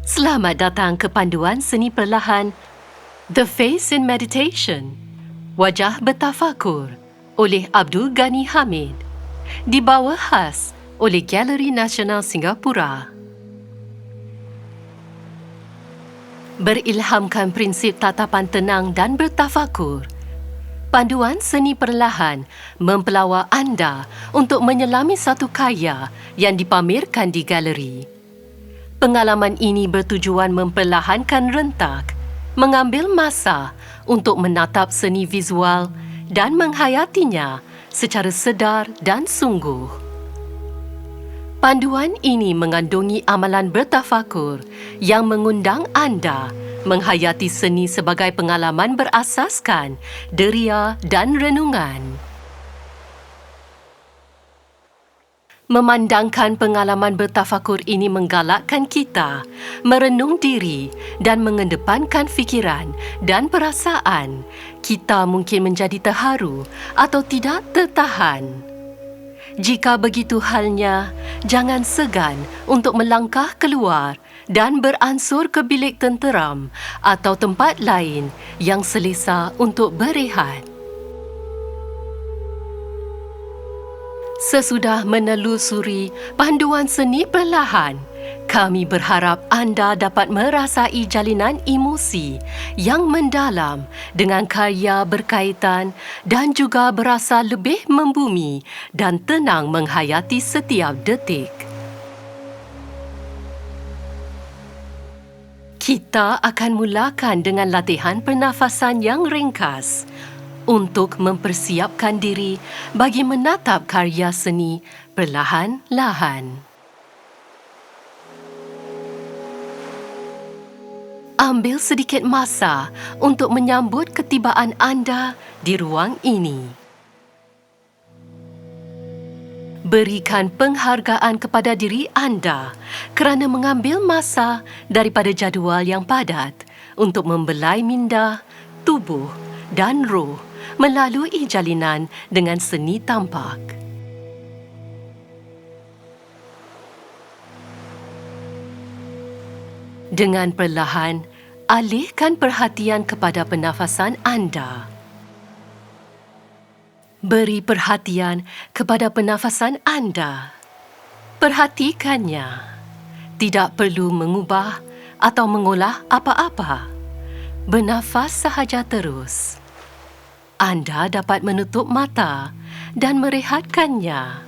Selamat datang ke panduan seni perlahan The Face in Meditation, Wajah Bertafakur oleh Abdul Ghani Hamid, dibawa khas oleh Galeri Nasional Singapura. Berilhamkan prinsip tatapan tenang dan bertafakur, panduan seni perlahan mempelawa anda untuk menyelami satu karya yang dipamerkan di galeri. Pengalaman ini bertujuan memperlahankan rentak, mengambil masa untuk menatap seni visual dan menghayatinya secara sedar dan sungguh. Panduan ini mengandungi amalan bertafakur yang mengundang anda menghayati seni sebagai pengalaman berasaskan deria dan renungan. Memandangkan pengalaman bertafakur ini menggalakkan kita merenung diri dan mengedepankan fikiran dan perasaan, kita mungkin menjadi terharu atau tidak tertahan. Jika begitu halnya, jangan segan untuk melangkah keluar dan beransur ke bilik tenteram atau tempat lain yang selesa untuk berehat. Sesudah menelusuri panduan seni perlahan, kami berharap anda dapat merasai jalinan emosi yang mendalam dengan karya berkaitan dan juga berasa lebih membumi dan tenang menghayati setiap detik. Kita akan mulakan dengan latihan pernafasan yang ringkas untuk mempersiapkan diri bagi menatap karya seni perlahan-lahan. Ambil sedikit masa untuk menyambut ketibaan anda di ruang ini. Berikan penghargaan kepada diri anda kerana mengambil masa daripada jadual yang padat untuk membelai minda, tubuh dan roh melalui jalinan dengan seni tampak. Dengan perlahan, alihkan perhatian kepada pernafasan anda. Beri perhatian kepada pernafasan anda. Perhatikannya. Tidak perlu mengubah atau mengolah apa-apa. Bernafas sahaja terus. Anda dapat menutup mata dan merehatkannya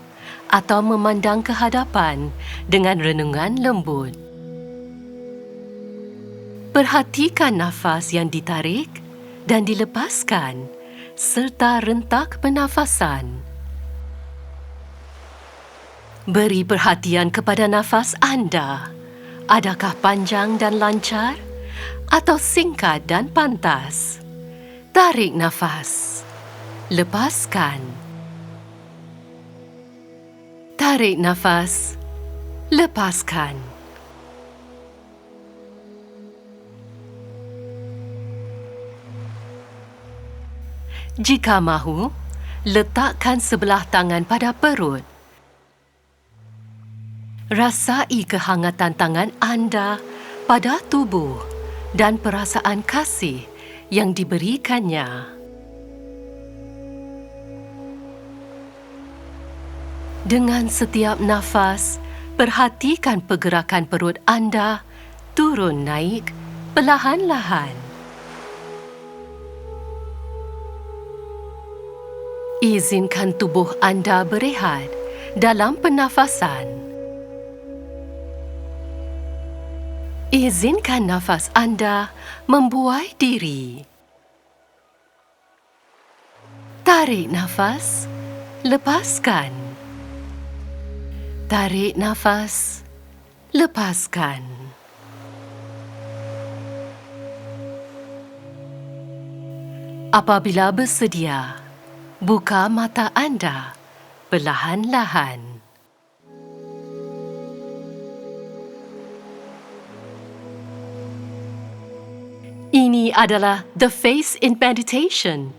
atau memandang ke hadapan dengan renungan lembut. Perhatikan nafas yang ditarik dan dilepaskan serta rentak pernafasan. Beri perhatian kepada nafas anda. Adakah panjang dan lancar atau singkat dan pantas? Tarik nafas. Lepaskan. Tarik nafas. Lepaskan. Jika mahu, letakkan sebelah tangan pada perut. Rasai kehangatan tangan anda pada tubuh dan perasaan kasih yang diberikannya. Dengan setiap nafas, perhatikan pergerakan perut anda turun naik perlahan-lahan. Izinkan tubuh anda berehat dalam pernafasan. Izinkan nafas anda membuai diri. Tarik nafas, lepaskan. Tarik nafas, lepaskan. Apabila bersedia, buka mata anda perlahan-lahan. Ini adalah The Face in Meditation,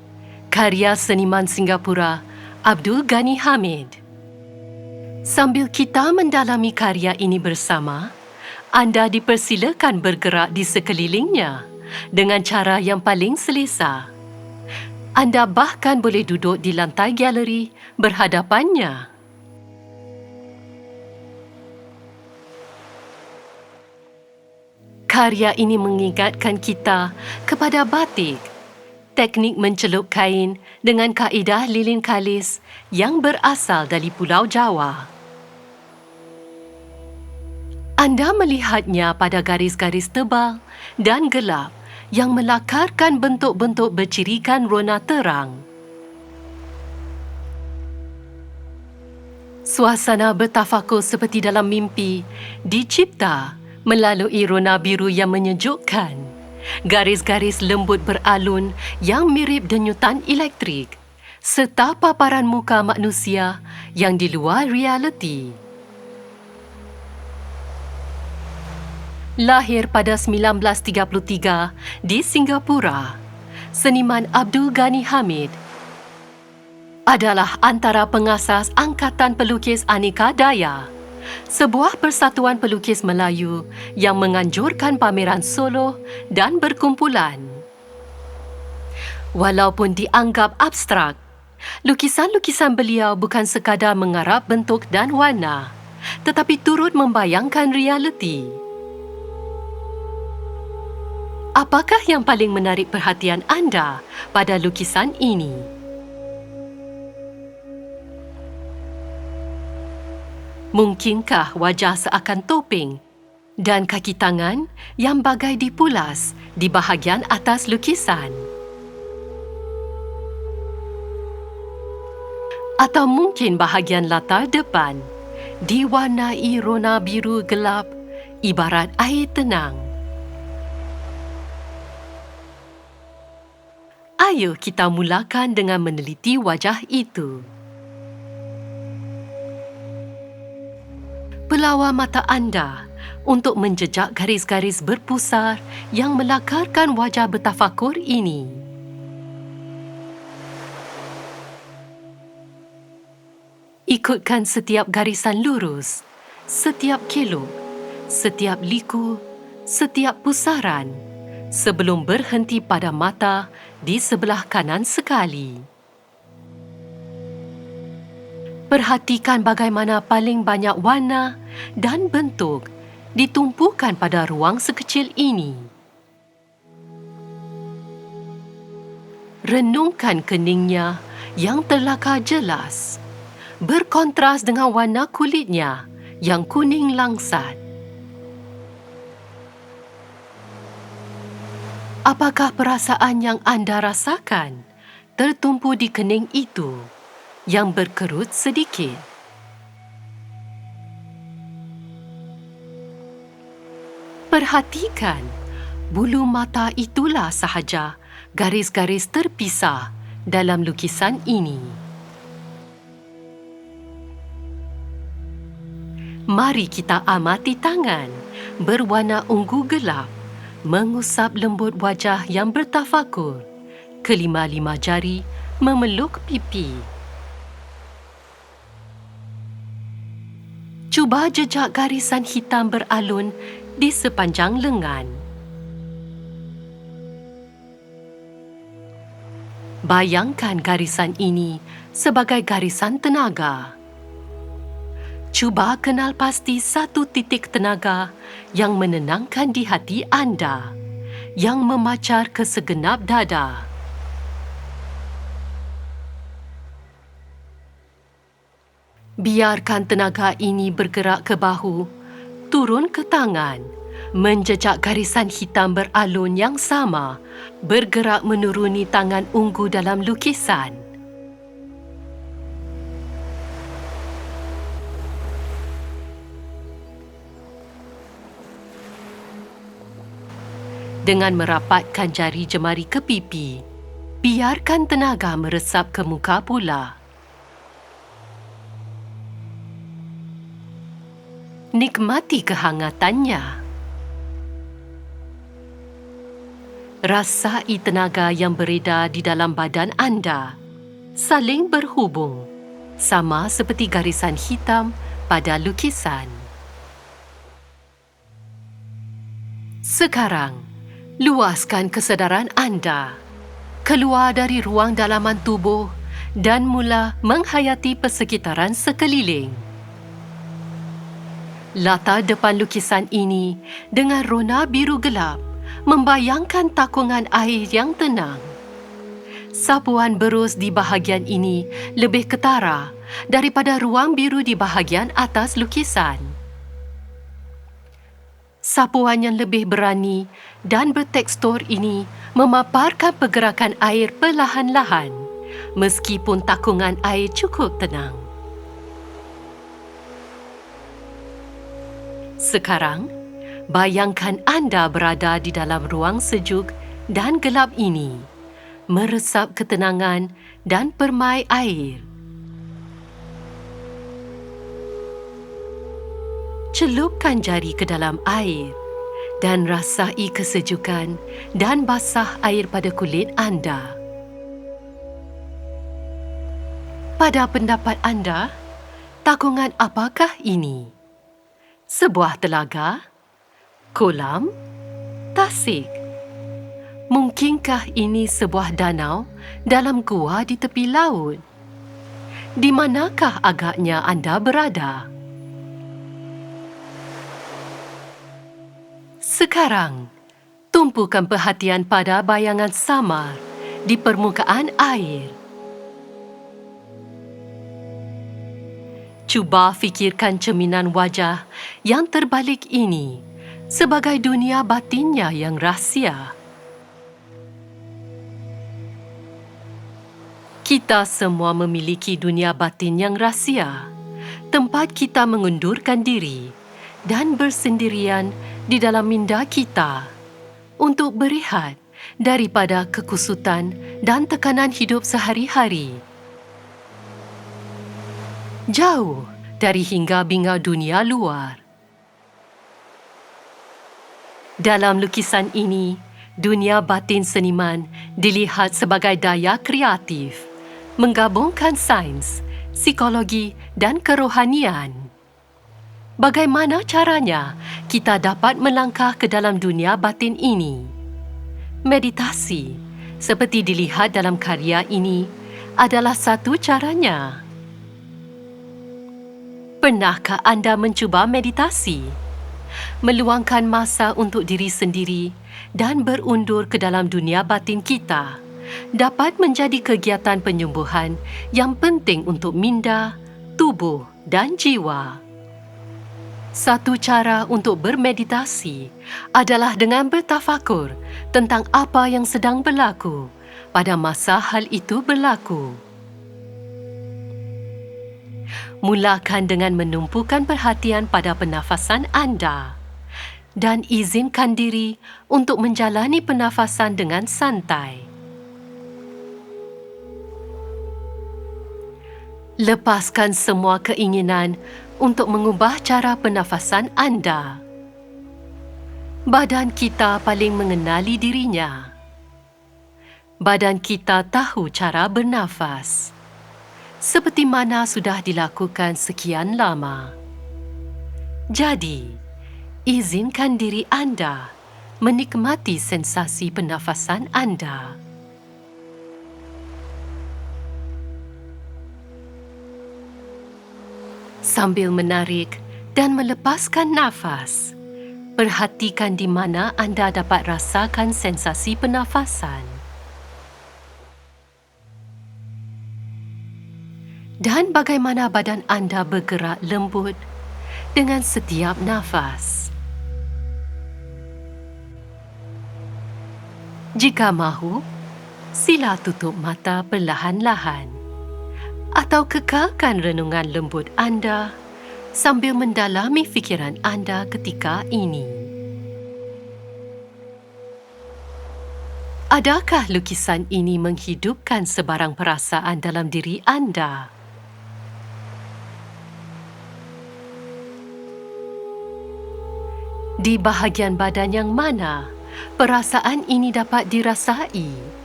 karya seniman Singapura Abdul Ghani Hamid. Sambil kita mendalami karya ini bersama, Anda dipersilakan bergerak di sekelilingnya dengan cara yang paling selesa. Anda bahkan boleh duduk di lantai galeri berhadapannya. Karya ini mengingatkan kita kepada batik, teknik mencelup kain dengan kaedah lilin kalis yang berasal dari Pulau Jawa. Anda melihatnya pada garis-garis tebal dan gelap yang melakarkan bentuk-bentuk bercirikan rona terang. Suasana bertafakur seperti dalam mimpi dicipta melalui rona biru yang menyejukkan, garis-garis lembut beralun yang mirip denyutan elektrik, serta paparan muka manusia yang di luar realiti. Lahir pada 1933 di Singapura, seniman Abdul Ghani Hamid adalah antara pengasas Angkatan Pelukis Aneka Daya, sebuah persatuan pelukis Melayu yang menganjurkan pameran solo dan berkumpulan. Walaupun dianggap abstrak, lukisan-lukisan beliau bukan sekadar mengarap bentuk dan warna, tetapi turut membayangkan realiti. Apakah yang paling menarik perhatian anda pada lukisan ini? Mungkinkah wajah seakan topeng dan kaki tangan yang bagai dipulas di bahagian atas lukisan? Atau mungkin bahagian latar depan diwarnai rona biru gelap ibarat air tenang? Ayo kita mulakan dengan meneliti wajah itu. Pelawar mata anda untuk menjejak garis-garis berpusar yang melakarkan wajah bertafakur ini. Ikutkan setiap garisan lurus, setiap kelok, setiap liku, setiap pusaran, sebelum berhenti pada mata di sebelah kanan sekali. Perhatikan bagaimana paling banyak warna dan bentuk ditumpukan pada ruang sekecil ini. Renungkan keningnya yang terlakar jelas, berkontras dengan warna kulitnya yang kuning langsat. Apakah perasaan yang anda rasakan tertumpu di kening itu yang berkerut sedikit? Perhatikan, bulu mata itulah sahaja garis-garis terpisah dalam lukisan ini. Mari kita amati tangan berwarna ungu gelap mengusap lembut wajah yang bertafakur, kelima-lima jari memeluk pipi. Cuba jejak garisan hitam beralun di sepanjang lengan. Bayangkan garisan ini sebagai garisan tenaga. Cuba kenal pasti satu titik tenaga yang menenangkan di hati anda, yang memacar ke segenap dada. Biarkan tenaga ini bergerak ke bahu, turun ke tangan, menjejak garisan hitam beralun yang sama, bergerak menuruni tangan ungu dalam lukisan. Dengan merapatkan jari jemari ke pipi, biarkan tenaga meresap ke muka pula. Nikmati kehangatannya. Rasai tenaga yang beredar di dalam badan anda, saling berhubung, sama seperti garisan hitam pada lukisan. Sekarang, luaskan kesedaran anda. Keluar dari ruang dalaman tubuh dan mula menghayati persekitaran sekeliling. Latar depan lukisan ini dengan rona biru gelap membayangkan takungan air yang tenang. Sapuan berus di bahagian ini lebih ketara daripada ruang biru di bahagian atas lukisan. Sapuan yang lebih berani dan bertekstur ini memaparkan pergerakan air perlahan-lahan, meskipun takungan air cukup tenang. Sekarang, bayangkan anda berada di dalam ruang sejuk dan gelap ini, meresap ketenangan dan permai air. Celupkan jari ke dalam air dan rasai kesejukan dan basah air pada kulit anda. Pada pendapat anda, takungan apakah ini? Sebuah telaga? Kolam? Tasik? Mungkinkah ini sebuah danau dalam gua di tepi laut? Di manakah agaknya anda berada? Sekarang, tumpukan perhatian pada bayangan samar di permukaan air. Cuba fikirkan cerminan wajah yang terbalik ini sebagai dunia batinnya yang rahsia. Kita semua memiliki dunia batin yang rahsia, tempat kita mengundurkan diri dan bersendirian di dalam minda kita untuk berehat daripada kekusutan dan tekanan hidup sehari-hari. Jauh dari hingga-binga dunia luar. Dalam lukisan ini, dunia batin seniman dilihat sebagai daya kreatif, menggabungkan sains, psikologi dan kerohanian. Bagaimana caranya kita dapat melangkah ke dalam dunia batin ini? Meditasi, seperti dilihat dalam karya ini, adalah satu caranya. Pernahkah anda mencuba meditasi? Meluangkan masa untuk diri sendiri dan berundur ke dalam dunia batin kita dapat menjadi kegiatan penyembuhan yang penting untuk minda, tubuh dan jiwa. Satu cara untuk bermeditasi adalah dengan bertafakur tentang apa yang sedang berlaku pada masa hal itu berlaku. Mulakan dengan menumpukan perhatian pada pernafasan anda dan izinkan diri untuk menjalani pernafasan dengan santai. Lepaskan semua keinginan untuk mengubah cara pernafasan anda. Badan kita paling mengenali dirinya. Badan kita tahu cara bernafas, seperti mana sudah dilakukan sekian lama. Jadi, izinkan diri anda menikmati sensasi pernafasan anda. Sambil menarik dan melepaskan nafas, perhatikan di mana anda dapat rasakan sensasi pernafasan. Dan bagaimana badan anda bergerak lembut dengan setiap nafas. Jika mahu, sila tutup mata perlahan-lahan atau kekalkan renungan lembut anda sambil mendalami fikiran anda ketika ini. Adakah lukisan ini menghidupkan sebarang perasaan dalam diri anda? Di bahagian badan yang mana perasaan ini dapat dirasai?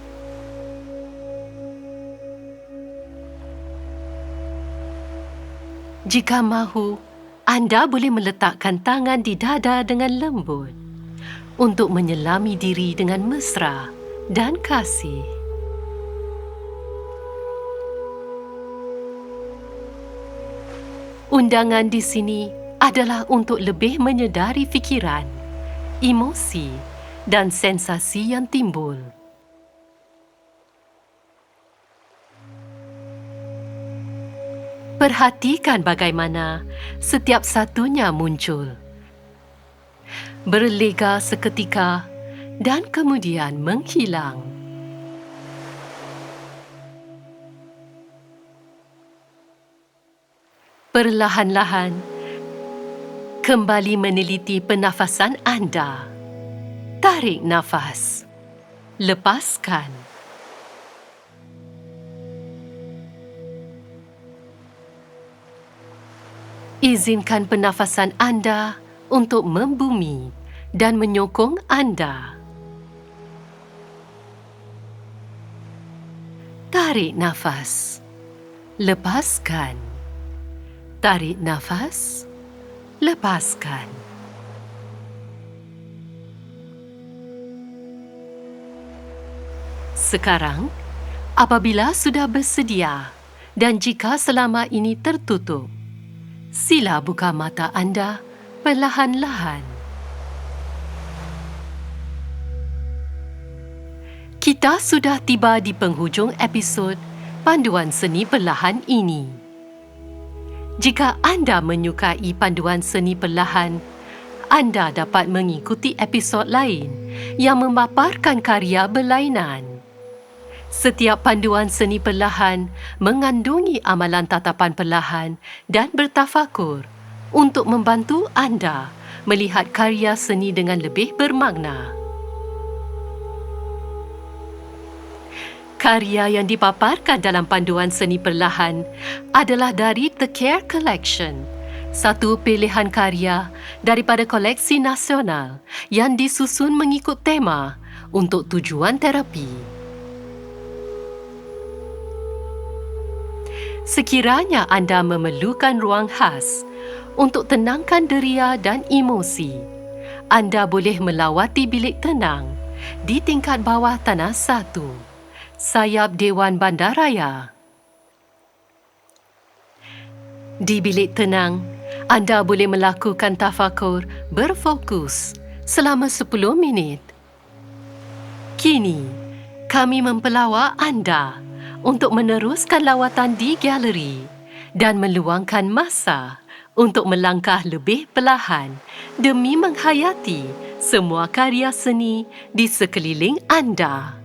Jika mahu, anda boleh meletakkan tangan di dada dengan lembut untuk menyelami diri dengan mesra dan kasih. Undangan di sini adalah untuk lebih menyedari fikiran, emosi dan sensasi yang timbul. Perhatikan bagaimana setiap satunya muncul, berlega seketika dan kemudian menghilang. Perlahan-lahan, kembali meneliti pernafasan anda. Tarik nafas. Lepaskan. Izinkan pernafasan anda untuk membumi dan menyokong anda. Tarik nafas. Lepaskan. Tarik nafas. Lepaskan. Sekarang, apabila sudah bersedia dan jika selama ini tertutup, sila buka mata anda perlahan-lahan. Kita sudah tiba di penghujung episod Panduan Seni Perlahan ini. Jika anda menyukai panduan seni perlahan, anda dapat mengikuti episod lain yang memaparkan karya berlainan. Setiap panduan seni perlahan mengandungi amalan tatapan perlahan dan bertafakur untuk membantu anda melihat karya seni dengan lebih bermakna. Karya yang dipaparkan dalam panduan seni perlahan adalah dari The Care Collection, satu pilihan karya daripada koleksi nasional yang disusun mengikut tema untuk tujuan terapi. Sekiranya anda memerlukan ruang khas untuk tenangkan deria dan emosi, anda boleh melawati bilik tenang di tingkat bawah tanah 1. Sayap Dewan Bandaraya. Di bilik tenang, anda boleh melakukan tafakur berfokus selama 10 minit. Kini, kami mempelawak anda untuk meneruskan lawatan di galeri dan meluangkan masa untuk melangkah lebih perlahan demi menghayati semua karya seni di sekeliling anda.